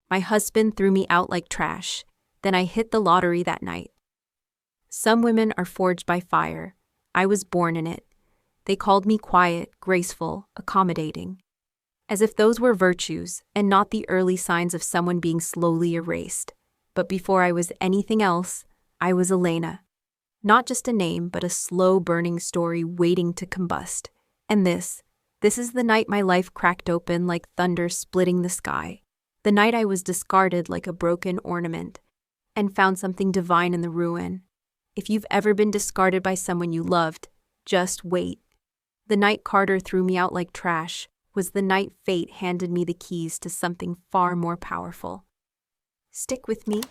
My husband threw me out like trash. Then I hit the lottery that night. Some women are forged by fire. I was born in it. They called me quiet, graceful, accommodating. As if those were virtues and not the early signs of someone being slowly erased. But before I was anything else, I was Elena. Not just a name, but a slow-burning story waiting to combust. And this is the night my life cracked open like thunder splitting the sky. The night I was discarded like a broken ornament and found something divine in the ruin. If you've ever been discarded by someone you loved, just wait. The night Carter threw me out like trash was the night fate handed me the keys to something far more powerful. Stick with me,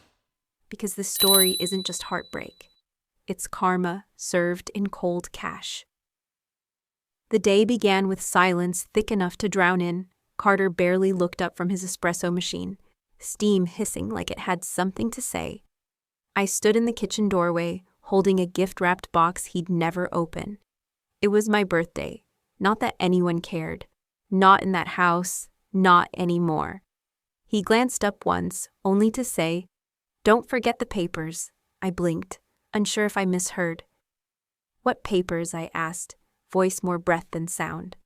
because this story isn't just heartbreak. It's karma served in cold cash. The day began with silence thick enough to drown in. Carter barely looked up from his espresso machine, steam hissing like it had something to say. I stood in the kitchen doorway, holding a gift-wrapped box he'd never open. It was my birthday. Not that anyone cared. Not in that house. Not anymore. He glanced up once, only to say, "Don't forget the papers." I blinked, unsure if I misheard. "What papers?" I asked, voice more breath than sound.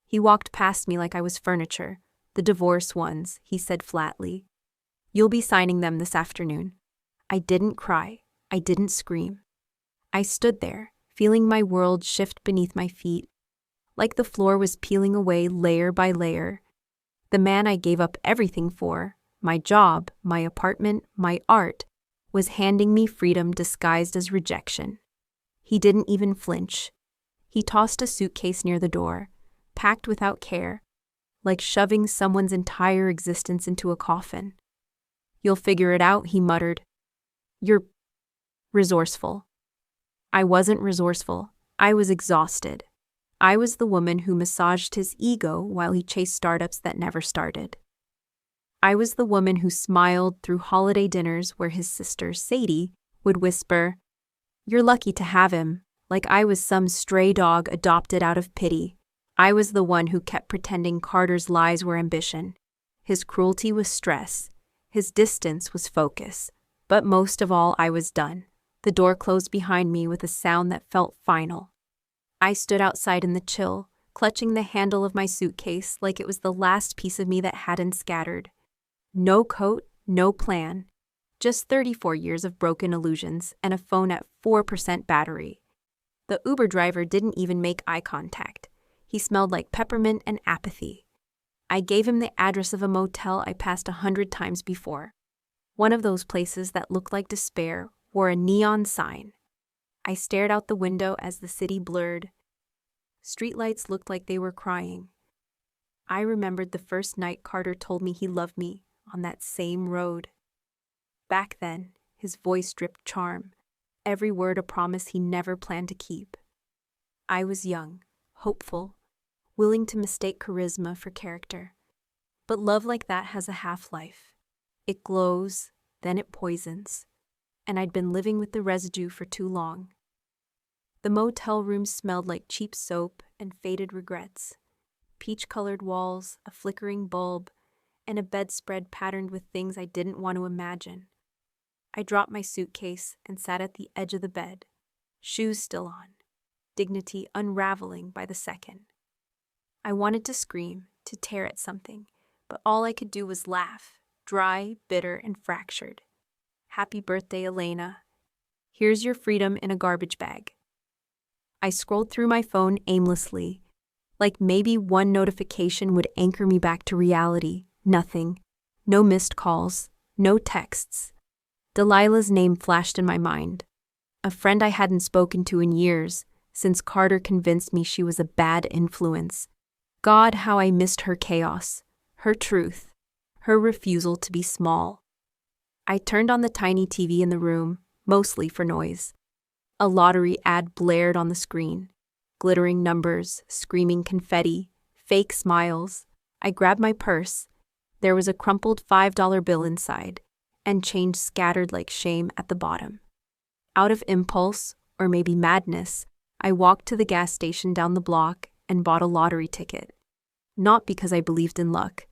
He walked past me like I was furniture. "The divorce ones," he said flatly. "You'll be signing them this afternoon." I didn't cry. I didn't scream. I stood there, feeling my world shift beneath my feet, like the floor was peeling away layer by layer. The man I gave up everything for, my job, my apartment, my art, was handing me freedom disguised as rejection. He didn't even flinch. He tossed a suitcase near the door, packed without care, like shoving someone's entire existence into a coffin. "You'll figure it out," he muttered. "You're resourceful." I wasn't resourceful. I was exhausted. I was the woman who massaged his ego while he chased startups that never started. I was the woman who smiled through holiday dinners where his sister, Sadie, would whisper, "You're lucky to have him," like I was some stray dog adopted out of pity. I was the one who kept pretending Carter's lies were ambition. His cruelty was stress. His distance was focus. But most of all, I was done. The door closed behind me with a sound that felt final. I stood outside in the chill, clutching the handle of my suitcase like it was the last piece of me that hadn't scattered. No coat, no plan. Just 34 years of broken illusions and a phone at 4% battery. The Uber driver didn't even make eye contact. He smelled like peppermint and apathy. I gave him the address of a motel I passed 100 times before. One of those places that looked like despair wore a neon sign. I stared out the window as the city blurred. Streetlights looked like they were crying. I remembered the first night Carter told me he loved me on that same road. Back then, his voice dripped charm, every word a promise he never planned to keep. I was young, hopeful, willing to mistake charisma for character. But love like that has a half-life. It glows, then it poisons. And I'd been living with the residue for too long. The motel room smelled like cheap soap and faded regrets. Peach-colored walls, a flickering bulb, and a bedspread patterned with things I didn't want to imagine. I dropped my suitcase and sat at the edge of the bed, shoes still on, dignity unraveling by the second. I wanted to scream, to tear at something, but all I could do was laugh, dry, bitter, and fractured. "Happy birthday, Elena. Here's your freedom in a garbage bag." I scrolled through my phone aimlessly, like maybe one notification would anchor me back to reality. Nothing. No missed calls. No texts. Delilah's name flashed in my mind. A friend I hadn't spoken to in years, since Carter convinced me she was a bad influence. God, how I missed her chaos, her truth, her refusal to be small. I turned on the tiny TV in the room, mostly for noise. A lottery ad blared on the screen. Glittering numbers, screaming confetti, fake smiles. I grabbed my purse. There was a crumpled $5 bill inside, and change scattered like shame at the bottom. Out of impulse, or maybe madness, I walked to the gas station down the block and bought a lottery ticket. Not because I believed in luck,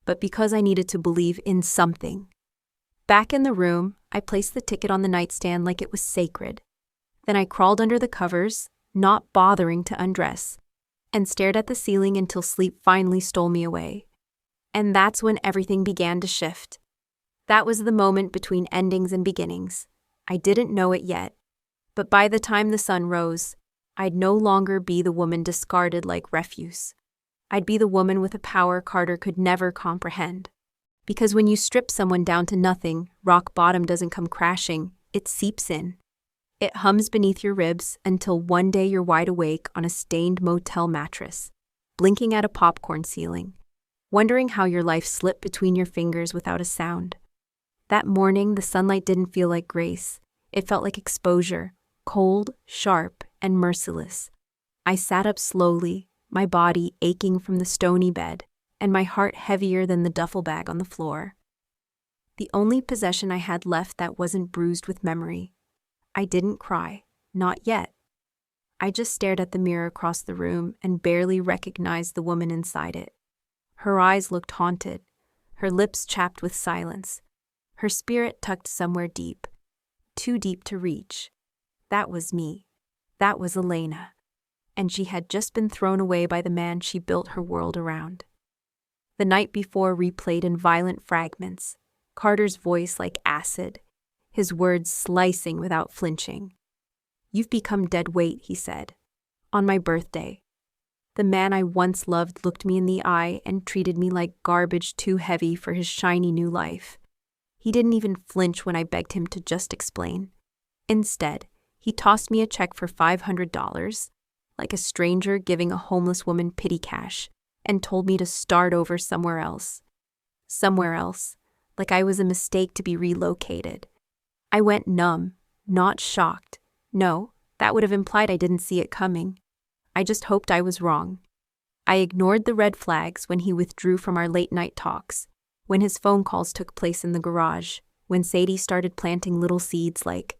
but because I needed to believe in something. Back in the room, I placed the ticket on the nightstand like it was sacred. Then I crawled under the covers, not bothering to undress, and stared at the ceiling until sleep finally stole me away. And that's when everything began to shift. That was the moment between endings and beginnings. I didn't know it yet, but by the time the sun rose, I'd no longer be the woman discarded like refuse. I'd be the woman with a power Carter could never comprehend. Because when you strip someone down to nothing, rock bottom doesn't come crashing, it seeps in. It hums beneath your ribs until one day you're wide awake on a stained motel mattress, blinking at a popcorn ceiling, wondering how your life slipped between your fingers without a sound. That morning, the sunlight didn't feel like grace. It felt like exposure, cold, sharp, and merciless. I sat up slowly, my body aching from the stony bed, and my heart heavier than the duffel bag on the floor. The only possession I had left that wasn't bruised with memory. I didn't cry, not yet. I just stared at the mirror across the room and barely recognized the woman inside it. Her eyes looked haunted, her lips chapped with silence, her spirit tucked somewhere deep, too deep to reach. That was me. That was Elena. And she had just been thrown away by the man she built her world around. The night before replayed in violent fragments, Carter's voice like acid, his words slicing without flinching. "You've become dead weight," he said. On my birthday. The man I once loved looked me in the eye and treated me like garbage too heavy for his shiny new life. He didn't even flinch when I begged him to just explain. Instead, he tossed me a check for $500, like a stranger giving a homeless woman petty cash, and told me to start over somewhere else. Somewhere else, like I was a mistake to be relocated. I went numb, not shocked. No, that would have implied I didn't see it coming. I just hoped I was wrong. I ignored the red flags when he withdrew from our late-night talks, when his phone calls took place in the garage, when Sadie started planting little seeds like,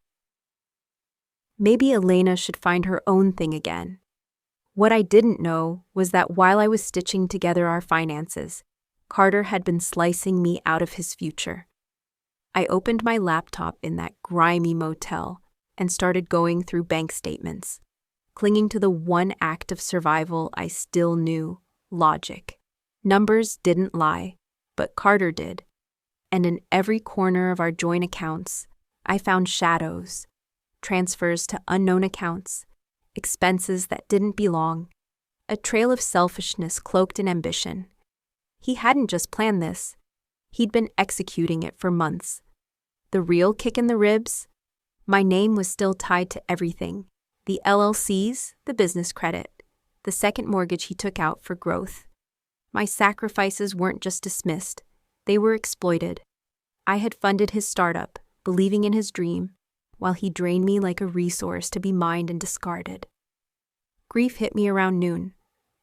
maybe Elena should find her own thing again. What I didn't know was that while I was stitching together our finances, Carter had been slicing me out of his future. I opened my laptop in that grimy motel and started going through bank statements, clinging to the one act of survival I still knew, logic. Numbers didn't lie, but Carter did. And in every corner of our joint accounts, I found shadows, transfers to unknown accounts, expenses that didn't belong, a trail of selfishness cloaked in ambition. He hadn't just planned this. He'd been executing it for months. The real kick in the ribs? My name was still tied to everything. The LLCs, the business credit, the second mortgage he took out for growth. My sacrifices weren't just dismissed. They were exploited. I had funded his startup, believing in his dream, while he drained me like a resource to be mined and discarded. Grief hit me around noon.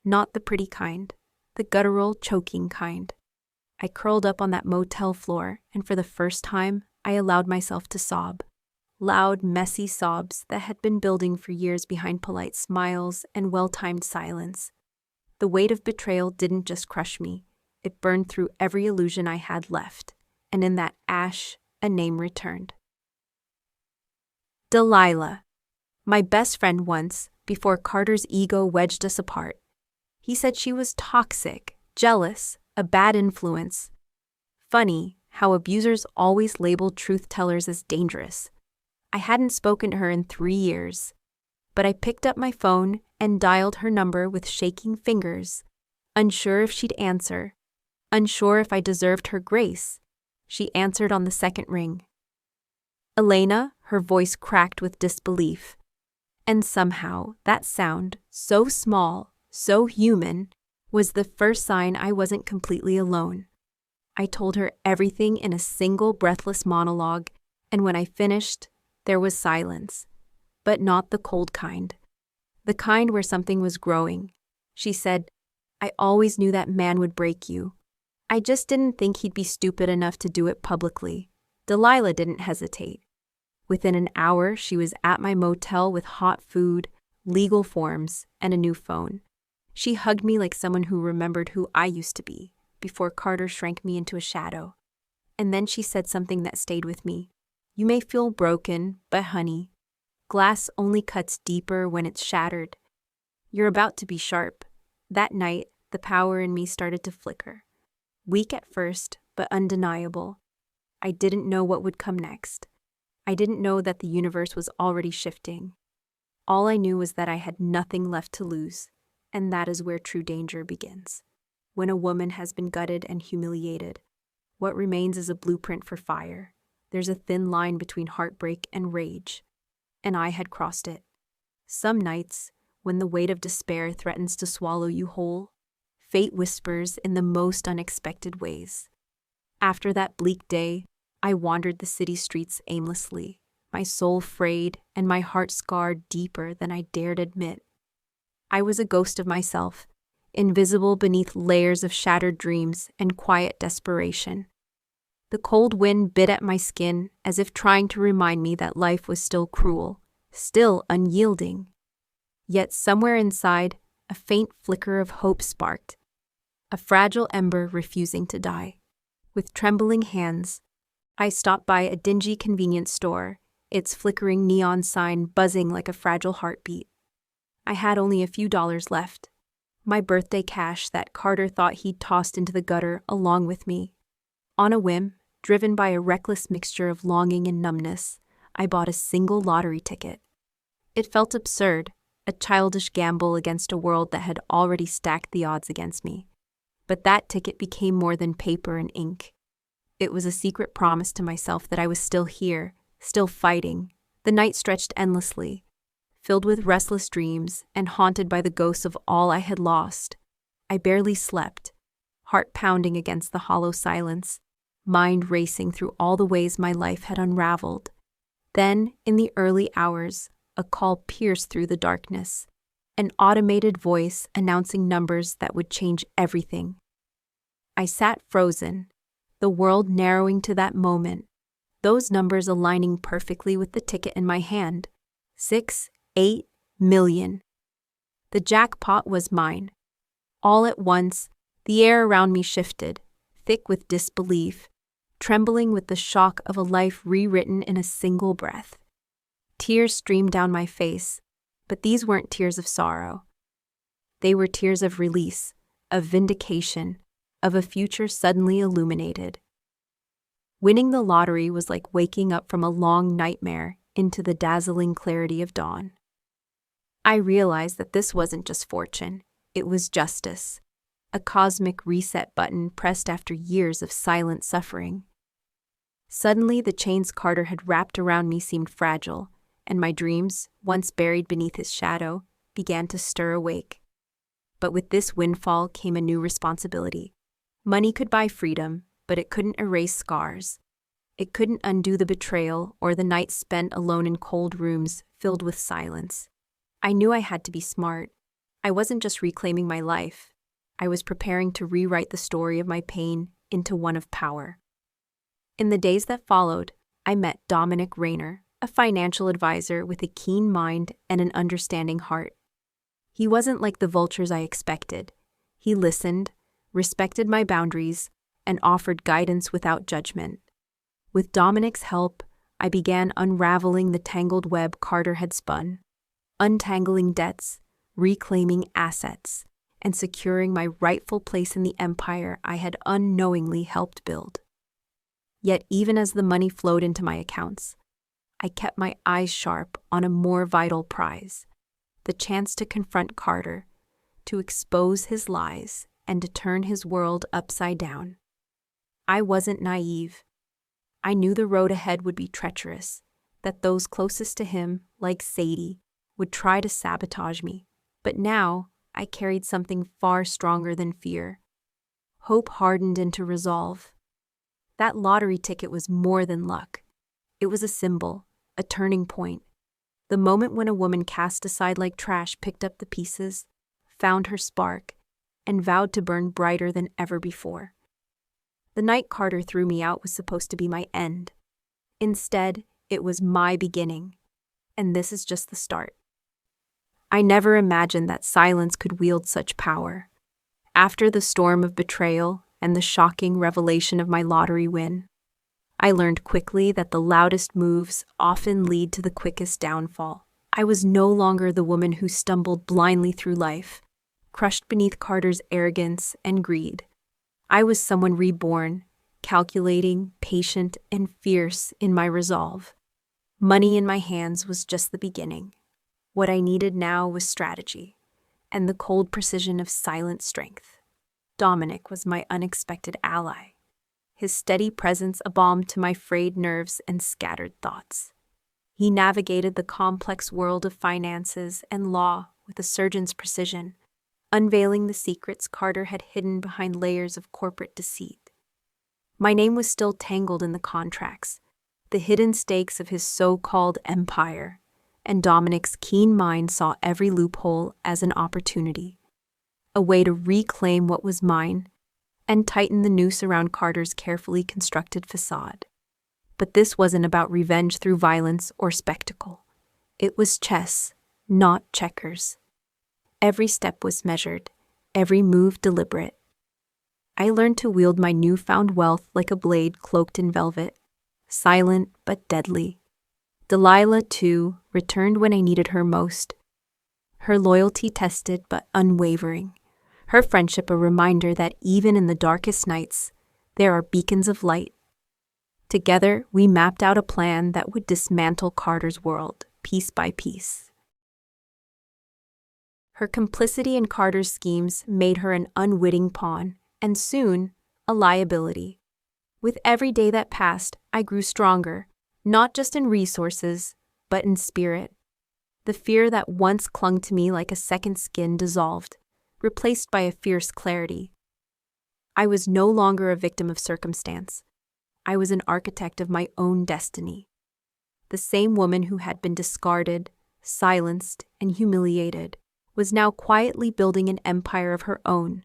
Not the pretty kind, the guttural, choking kind. I curled up on that motel floor, and for the first time, I allowed myself to sob. Loud, messy sobs that had been building for years behind polite smiles and well-timed silence. The weight of betrayal didn't just crush me. It burned through every illusion I had left, and in that ash, a name returned. Delilah. My best friend once, before Carter's ego wedged us apart. He said she was toxic, jealous, a bad influence. Funny how abusers always labeled truth-tellers as dangerous. I hadn't spoken to her in 3 years, but I picked up my phone and dialed her number with shaking fingers, unsure if she'd answer, unsure if I deserved her grace. She answered on the second ring. Elena, her voice cracked with disbelief. And somehow, that sound, so small, so human, was the first sign I wasn't completely alone. I told her everything in a single breathless monologue, and when I finished, there was silence. But not the cold kind. The kind where something was growing. She said, "I always knew that man would break you. I just didn't think he'd be stupid enough to do it publicly." Delilah didn't hesitate. Within an hour, she was at my motel with hot food, legal forms, and a new phone. She hugged me like someone who remembered who I used to be. before Carter shrank me into a shadow. And then she said something that stayed with me. You may feel broken, but honey, glass only cuts deeper when it's shattered. You're about to be sharp. That night, the power in me started to flicker. Weak at first, but undeniable. I didn't know what would come next. I didn't know that the universe was already shifting. All I knew was that I had nothing left to lose, and that is where true danger begins. When a woman has been gutted and humiliated, what remains is a blueprint for fire. There's a thin line between heartbreak and rage, and I had crossed it. Some nights, when the weight of despair threatens to swallow you whole, fate whispers in the most unexpected ways. After that bleak day, I wandered the city streets aimlessly, my soul frayed and my heart scarred deeper than I dared admit. I was a ghost of myself, invisible beneath layers of shattered dreams and quiet desperation. The cold wind bit at my skin as if trying to remind me that life was still cruel, still unyielding. Yet somewhere inside, a faint flicker of hope sparked, a fragile ember refusing to die. With trembling hands, I stopped by a dingy convenience store, its flickering neon sign buzzing like a fragile heartbeat. I had only a few dollars left, my birthday cash that Carter thought he'd tossed into the gutter along with me. On a whim, driven by a reckless mixture of longing and numbness, I bought a single lottery ticket. It felt absurd, a childish gamble against a world that had already stacked the odds against me. But that ticket became more than paper and ink. It was a secret promise to myself that I was still here, still fighting. The night stretched endlessly, filled with restless dreams and haunted by the ghosts of all I had lost. I barely slept, heart pounding against the hollow silence, mind racing through all the ways my life had unraveled. Then, in the early hours, a call pierced through the darkness, an automated voice announcing numbers that would change everything. I sat frozen, the world narrowing to that moment, those numbers aligning perfectly with the ticket in my hand. 6-8 million. The jackpot was mine. All at once, the air around me shifted, thick with disbelief, trembling with the shock of a life rewritten in a single breath. Tears streamed down my face, but these weren't tears of sorrow. They were tears of release, of vindication, of a future suddenly illuminated. Winning the lottery was like waking up from a long nightmare into the dazzling clarity of dawn. I realized that this wasn't just fortune, it was justice, a cosmic reset button pressed after years of silent suffering. Suddenly, the chains Carter had wrapped around me seemed fragile, and my dreams, once buried beneath his shadow, began to stir awake. But with this windfall came a new responsibility. Money could buy freedom, but it couldn't erase scars. It couldn't undo the betrayal or the nights spent alone in cold rooms filled with silence. I knew I had to be smart. I wasn't just reclaiming my life. I was preparing to rewrite the story of my pain into one of power. In the days that followed, I met Dominic Rayner, a financial advisor with a keen mind and an understanding heart. He wasn't like the vultures I expected. He listened, respected my boundaries, and offered guidance without judgment. With Dominic's help, I began unraveling the tangled web Carter had spun, untangling debts, reclaiming assets, and securing my rightful place in the empire I had unknowingly helped build. Yet even as the money flowed into my accounts, I kept my eyes sharp on a more vital prize, the chance to confront Carter, to expose his lies, and to turn his world upside down. I wasn't naive. I knew the road ahead would be treacherous, that those closest to him, like Sadie, would try to sabotage me. But now, I carried something far stronger than fear. Hope hardened into resolve. That lottery ticket was more than luck. It was a symbol, a turning point. The moment when a woman cast aside like trash picked up the pieces, found her spark, and vowed to burn brighter than ever before. The night Carter threw me out was supposed to be my end. Instead, it was my beginning. And this is just the start. I never imagined that silence could wield such power. After the storm of betrayal, and the shocking revelation of my lottery win. I learned quickly that the loudest moves often lead to the quickest downfall. I was no longer the woman who stumbled blindly through life, crushed beneath Carter's arrogance and greed. I was someone reborn, calculating, patient, and fierce in my resolve. Money in my hands was just the beginning. What I needed now was strategy, and the cold precision of silent strength. Dominic was my unexpected ally, his steady presence a balm to my frayed nerves and scattered thoughts. He navigated the complex world of finances and law with a surgeon's precision, unveiling the secrets Carter had hidden behind layers of corporate deceit. My name was still tangled in the contracts, the hidden stakes of his so-called empire, and Dominic's keen mind saw every loophole as an opportunity, a way to reclaim what was mine and tighten the noose around Carter's carefully constructed facade. But this wasn't about revenge through violence or spectacle. It was chess, not checkers. Every step was measured, every move deliberate. I learned to wield my newfound wealth like a blade cloaked in velvet, silent but deadly. Delilah, too, returned when I needed her most. Her loyalty tested but unwavering. Her friendship a reminder that even in the darkest nights, there are beacons of light. Together, we mapped out a plan that would dismantle Carter's world, piece by piece. Her complicity in Carter's schemes made her an unwitting pawn, and soon, a liability. With every day that passed, I grew stronger, not just in resources, but in spirit. The fear that once clung to me like a second skin dissolved, replaced by a fierce clarity. I was no longer a victim of circumstance. I was an architect of my own destiny. The same woman who had been discarded, silenced, and humiliated was now quietly building an empire of her own,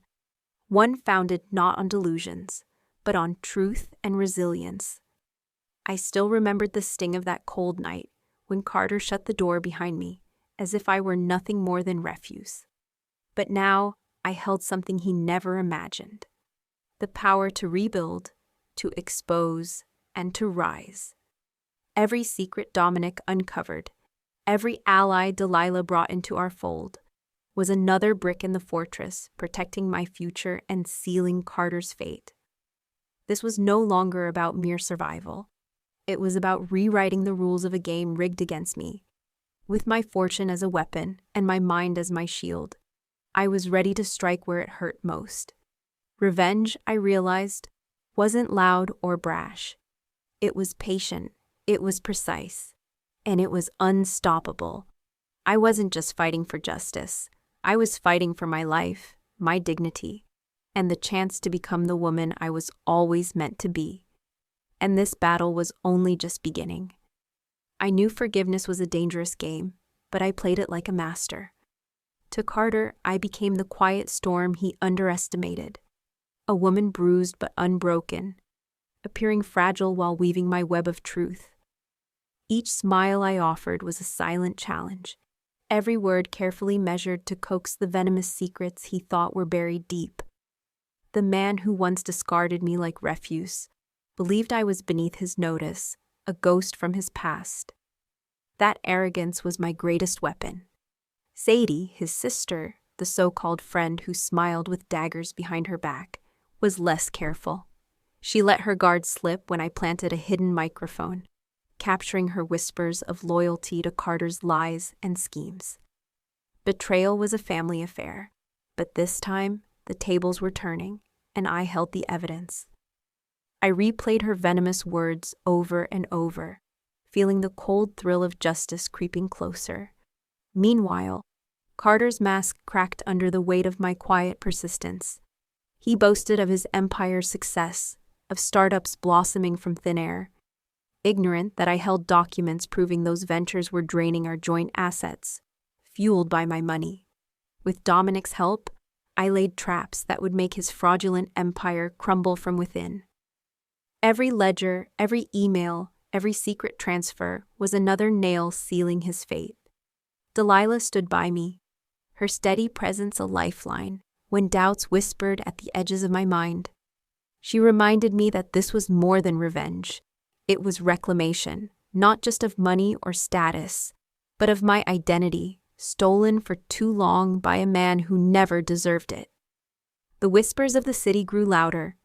one founded not on delusions, but on truth and resilience. I still remembered the sting of that cold night when Carter shut the door behind me, as if I were nothing more than refuse. But now I held something he never imagined: the power to rebuild, to expose, and to rise. Every secret Dominic uncovered, every ally Delilah brought into our fold, was another brick in the fortress, protecting my future and sealing Carter's fate. This was no longer about mere survival. It was about rewriting the rules of a game rigged against me. With my fortune as a weapon and my mind as my shield, I was ready to strike where it hurt most. Revenge, I realized, wasn't loud or brash. It was patient, it was precise, and it was unstoppable. I wasn't just fighting for justice. I was fighting for my life, my dignity, and the chance to become the woman I was always meant to be. And this battle was only just beginning. I knew forgiveness was a dangerous game, but I played it like a master. To Carter, I became the quiet storm he underestimated, a woman bruised but unbroken, appearing fragile while weaving my web of truth. Each smile I offered was a silent challenge, every word carefully measured to coax the venomous secrets he thought were buried deep. The man who once discarded me like refuse believed I was beneath his notice, a ghost from his past. That arrogance was my greatest weapon. Sadie, his sister, the so-called friend who smiled with daggers behind her back, was less careful. She let her guard slip when I planted a hidden microphone, capturing her whispers of loyalty to Carter's lies and schemes. Betrayal was a family affair, but this time the tables were turning, and I held the evidence. I replayed her venomous words over and over, feeling the cold thrill of justice creeping closer. Meanwhile, Carter's mask cracked under the weight of my quiet persistence. He boasted of his empire's success, of startups blossoming from thin air, ignorant that I held documents proving those ventures were draining our joint assets, fueled by my money. With Dominic's help, I laid traps that would make his fraudulent empire crumble from within. Every ledger, every email, every secret transfer was another nail sealing his fate. Delilah stood by me, her steady presence a lifeline when doubts whispered at the edges of my mind. She reminded me that this was more than revenge. It was reclamation, not just of money or status, but of my identity, stolen for too long by a man who never deserved it. The whispers of the city grew louder.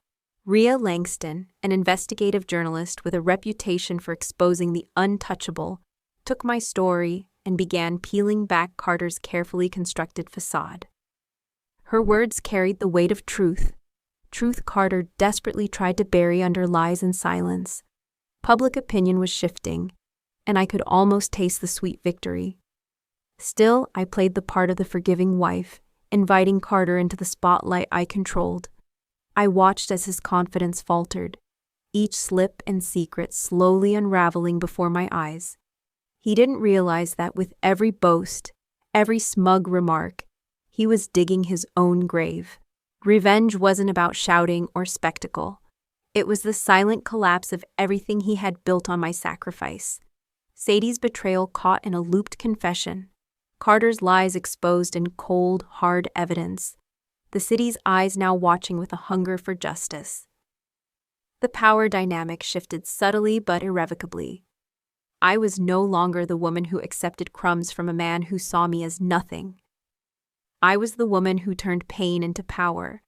Rhea Langston, an investigative journalist with a reputation for exposing the untouchable, took my story and began peeling back Carter's carefully constructed facade. Her words carried the weight of truth Carter desperately tried to bury under lies and silence. Public opinion was shifting, and I could almost taste the sweet victory. Still, I played the part of the forgiving wife, inviting Carter into the spotlight I controlled. I watched as his confidence faltered, each slip and secret slowly unraveling before my eyes. He didn't realize that with every boast, every smug remark, he was digging his own grave. Revenge wasn't about shouting or spectacle. It was the silent collapse of everything he had built on my sacrifice. Sadie's betrayal caught in a looped confession. Carter's lies exposed in cold, hard evidence. The city's eyes now watching with a hunger for justice. The power dynamic shifted subtly but irrevocably. I was no longer the woman who accepted crumbs from a man who saw me as nothing. I was the woman who turned pain into power,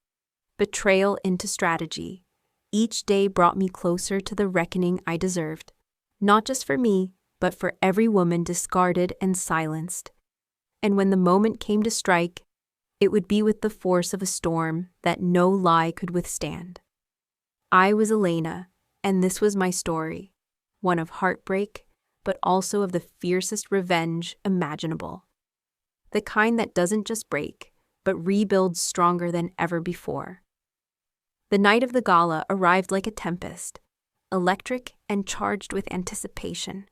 betrayal into strategy. Each day brought me closer to the reckoning I deserved, not just for me, but for every woman discarded and silenced. And when the moment came to strike, it would be with the force of a storm that no lie could withstand. I was Elena, and this was my story, one of heartbreak, but also of the fiercest revenge imaginable. The kind that doesn't just break, but rebuilds stronger than ever before. The night of the gala arrived like a tempest, electric and charged with anticipation.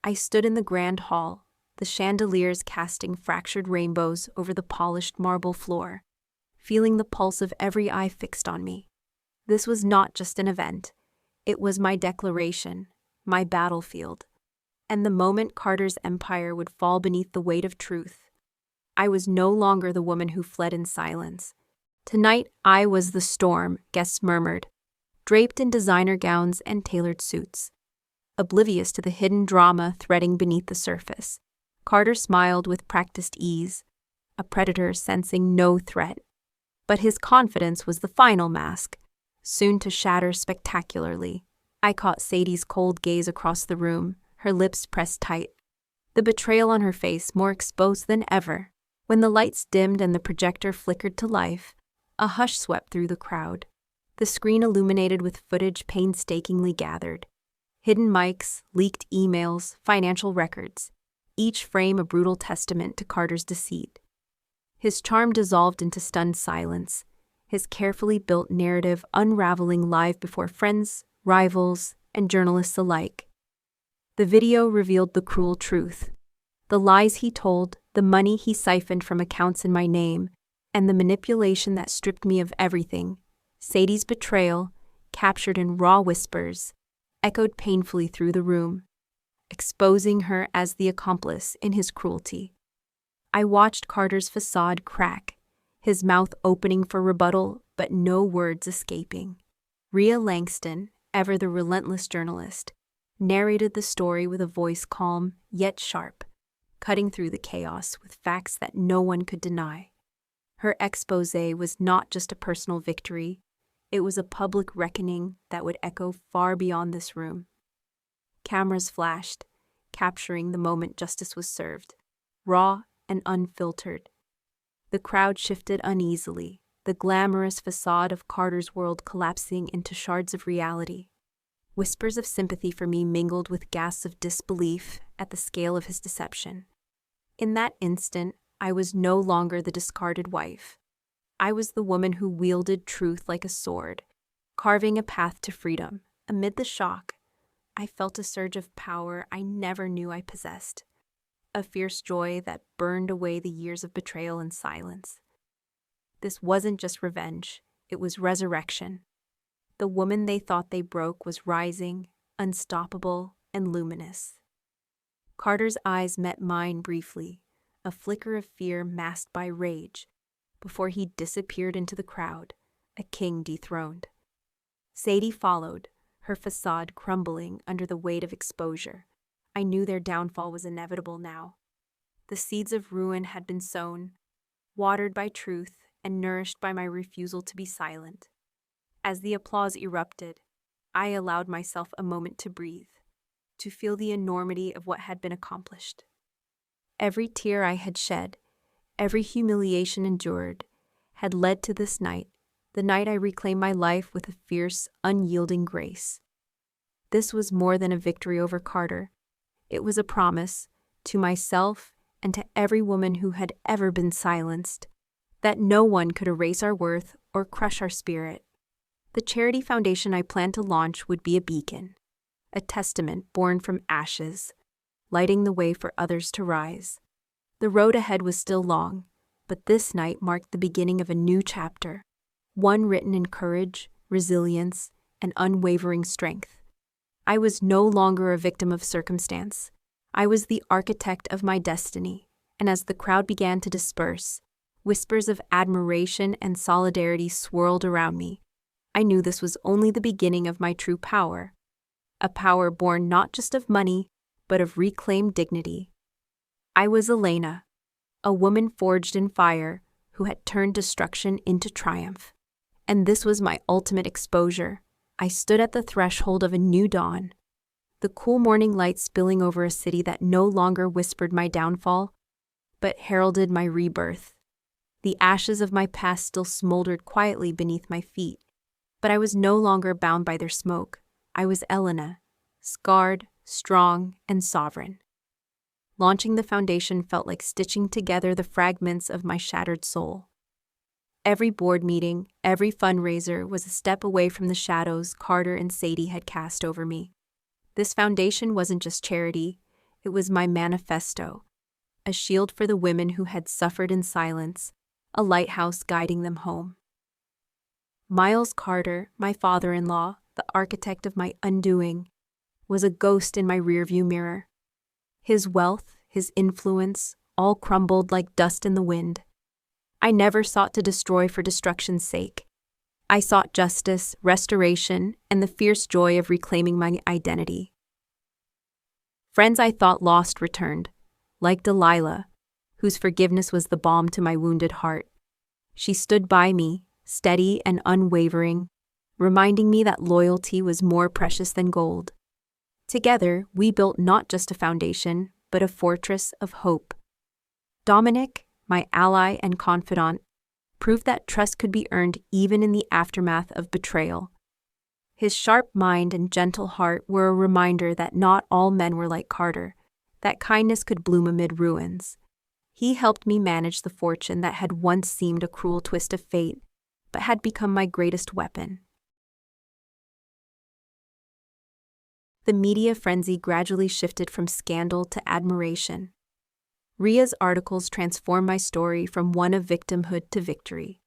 I stood in the grand hall, the chandeliers casting fractured rainbows over the polished marble floor, feeling the pulse of every eye fixed on me. This was not just an event. It was my declaration, my battlefield. And the moment Carter's empire would fall beneath the weight of truth, I was no longer the woman who fled in silence. Tonight, I was the storm, guests murmured, draped in designer gowns and tailored suits. Oblivious to the hidden drama threading beneath the surface, Carter smiled with practiced ease, a predator sensing no threat. But his confidence was the final mask, soon to shatter spectacularly. I caught Sadie's cold gaze across the room, her lips pressed tight, the betrayal on her face more exposed than ever. When the lights dimmed and the projector flickered to life, a hush swept through the crowd. The screen illuminated with footage painstakingly gathered. Hidden mics, leaked emails, financial records, each frame a brutal testament to Carter's deceit. His charm dissolved into stunned silence, his carefully built narrative unraveling live before friends, rivals, and journalists alike. The video revealed the cruel truth. The lies he told, the money he siphoned from accounts in my name, and the manipulation that stripped me of everything. Sadie's betrayal, captured in raw whispers, echoed painfully through the room, exposing her as the accomplice in his cruelty. I watched Carter's facade crack, his mouth opening for rebuttal, but no words escaping. Rhea Langston, ever the relentless journalist, narrated the story with a voice calm yet sharp, cutting through the chaos with facts that no one could deny. Her exposé was not just a personal victory, it was a public reckoning that would echo far beyond this room. Cameras flashed, capturing the moment justice was served, raw and unfiltered. The crowd shifted uneasily, the glamorous facade of Carter's world collapsing into shards of reality. Whispers of sympathy for me mingled with gasps of disbelief at the scale of his deception. In that instant, I was no longer the discarded wife. I was the woman who wielded truth like a sword, carving a path to freedom. Amid the shock, I felt a surge of power I never knew I possessed, a fierce joy that burned away the years of betrayal and silence. This wasn't just revenge, it was resurrection. The woman they thought they broke was rising, unstoppable, and luminous. Carter's eyes met mine briefly, a flicker of fear masked by rage, before he disappeared into the crowd, a king dethroned. Sadie followed, her facade crumbling under the weight of exposure. I knew their downfall was inevitable now. The seeds of ruin had been sown, watered by truth and nourished by my refusal to be silent. As the applause erupted, I allowed myself a moment to breathe, to feel the enormity of what had been accomplished. Every tear I had shed, every humiliation endured, had led to this night, the night I reclaimed my life with a fierce, unyielding grace. This was more than a victory over Carter. It was a promise, to myself and to every woman who had ever been silenced, that no one could erase our worth or crush our spirit. The charity foundation I planned to launch would be a beacon, a testament born from ashes, lighting the way for others to rise. The road ahead was still long, but this night marked the beginning of a new chapter, one written in courage, resilience, and unwavering strength. I was no longer a victim of circumstance. I was the architect of my destiny, and as the crowd began to disperse, whispers of admiration and solidarity swirled around me. I knew this was only the beginning of my true power, a power born not just of money, but of reclaimed dignity. I was Elena, a woman forged in fire who had turned destruction into triumph. And this was my ultimate exposure. I stood at the threshold of a new dawn, the cool morning light spilling over a city that no longer whispered my downfall, but heralded my rebirth. The ashes of my past still smoldered quietly beneath my feet, but I was no longer bound by their smoke. I was Elena, scarred, strong, and sovereign. Launching the foundation felt like stitching together the fragments of my shattered soul. Every board meeting, every fundraiser was a step away from the shadows Carter and Sadie had cast over me. This foundation wasn't just charity, it was my manifesto, a shield for the women who had suffered in silence, a lighthouse guiding them home. Miles Carter, my father-in-law, the architect of my undoing, was a ghost in my rearview mirror. His wealth, his influence, all crumbled like dust in the wind. I never sought to destroy for destruction's sake. I sought justice, restoration, and the fierce joy of reclaiming my identity. Friends I thought lost returned, like Delilah, whose forgiveness was the balm to my wounded heart. She stood by me, steady and unwavering, reminding me that loyalty was more precious than gold. Together, we built not just a foundation, but a fortress of hope. Dominic, my ally and confidant, proved that trust could be earned even in the aftermath of betrayal. His sharp mind and gentle heart were a reminder that not all men were like Carter, that kindness could bloom amid ruins. He helped me manage the fortune that had once seemed a cruel twist of fate, but had become my greatest weapon. The media frenzy gradually shifted from scandal to admiration. Ria's articles transformed my story from one of victimhood to victory.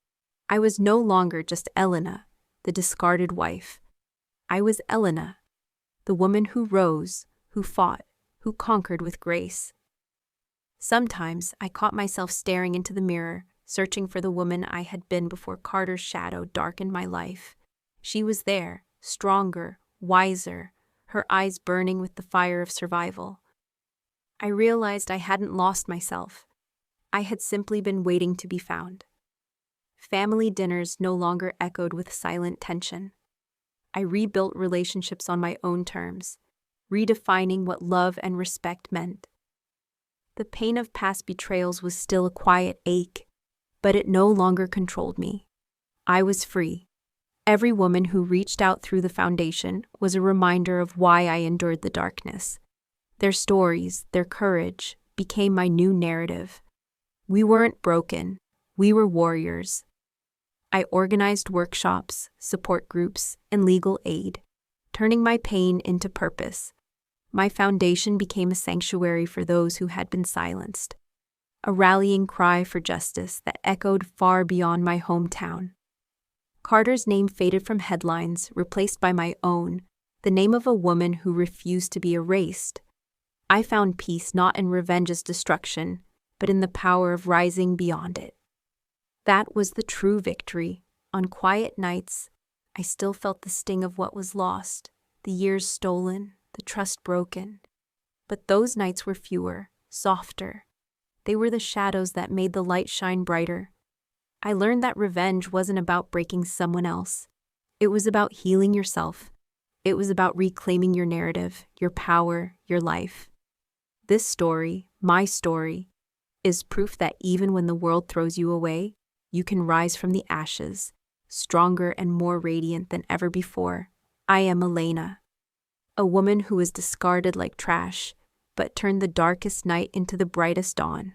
I was no longer just Elena, the discarded wife. I was Elena, the woman who rose, who fought, who conquered with grace. Sometimes I caught myself staring into the mirror, searching for the woman I had been before Carter's shadow darkened my life. She was there, stronger, wiser, her eyes burning with the fire of survival. I realized I hadn't lost myself. I had simply been waiting to be found. Family dinners no longer echoed with silent tension. I rebuilt relationships on my own terms, redefining what love and respect meant. The pain of past betrayals was still a quiet ache, but it no longer controlled me. I was free. Every woman who reached out through the foundation was a reminder of why I endured the darkness. Their stories, their courage, became my new narrative. We weren't broken. We were warriors. I organized workshops, support groups, and legal aid, turning my pain into purpose. My foundation became a sanctuary for those who had been silenced, a rallying cry for justice that echoed far beyond my hometown. Carter's name faded from headlines, replaced by my own, the name of a woman who refused to be erased. I found peace not in revenge's destruction, but in the power of rising beyond it. That was the true victory. On quiet nights, I still felt the sting of what was lost, the years stolen, the trust broken. But those nights were fewer, softer. They were the shadows that made the light shine brighter. I learned that revenge wasn't about breaking someone else. It was about healing yourself. It was about reclaiming your narrative, your power, your life. This story, my story, is proof that even when the world throws you away, you can rise from the ashes, stronger and more radiant than ever before. I am Elena, a woman who was discarded like trash, but turned the darkest night into the brightest dawn.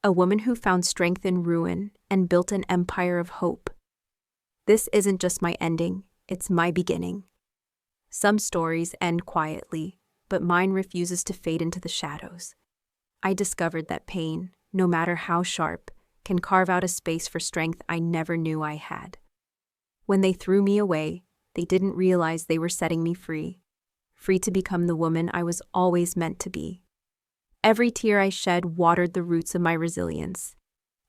A woman who found strength in ruin and built an empire of hope. This isn't just my ending, it's my beginning. Some stories end quietly, but mine refuses to fade into the shadows. I discovered that pain, no matter how sharp, can carve out a space for strength I never knew I had. When they threw me away, they didn't realize they were setting me free. Free to become the woman I was always meant to be. Every tear I shed watered the roots of my resilience.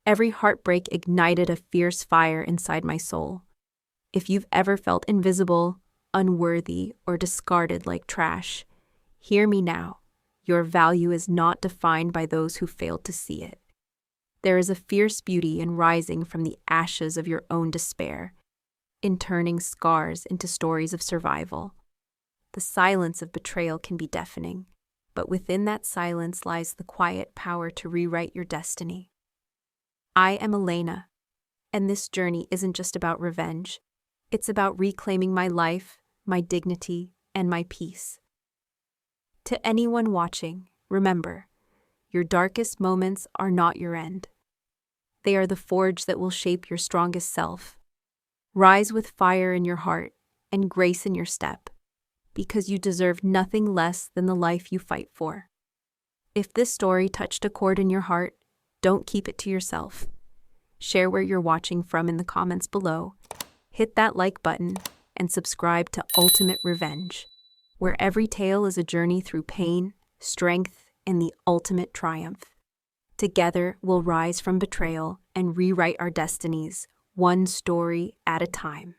Every heartbreak ignited a fierce fire inside my soul. If you've ever felt invisible, unworthy, or discarded like trash, hear me now. Your value is not defined by those who failed to see it. There is a fierce beauty in rising from the ashes of your own despair, in turning scars into stories of survival. The silence of betrayal can be deafening, but within that silence lies the quiet power to rewrite your destiny. I am Elena, and this journey isn't just about revenge. It's about reclaiming my life, my dignity, and my peace. To anyone watching, remember, your darkest moments are not your end. They are the forge that will shape your strongest self. Rise with fire in your heart and grace in your step, because you deserve nothing less than the life you fight for. If this story touched a chord in your heart, don't keep it to yourself. Share where you're watching from in the comments below. Hit that like button and subscribe to Ultimate Revenge, where every tale is a journey through pain, strength, and the ultimate triumph. Together, we'll rise from betrayal and rewrite our destinies, one story at a time.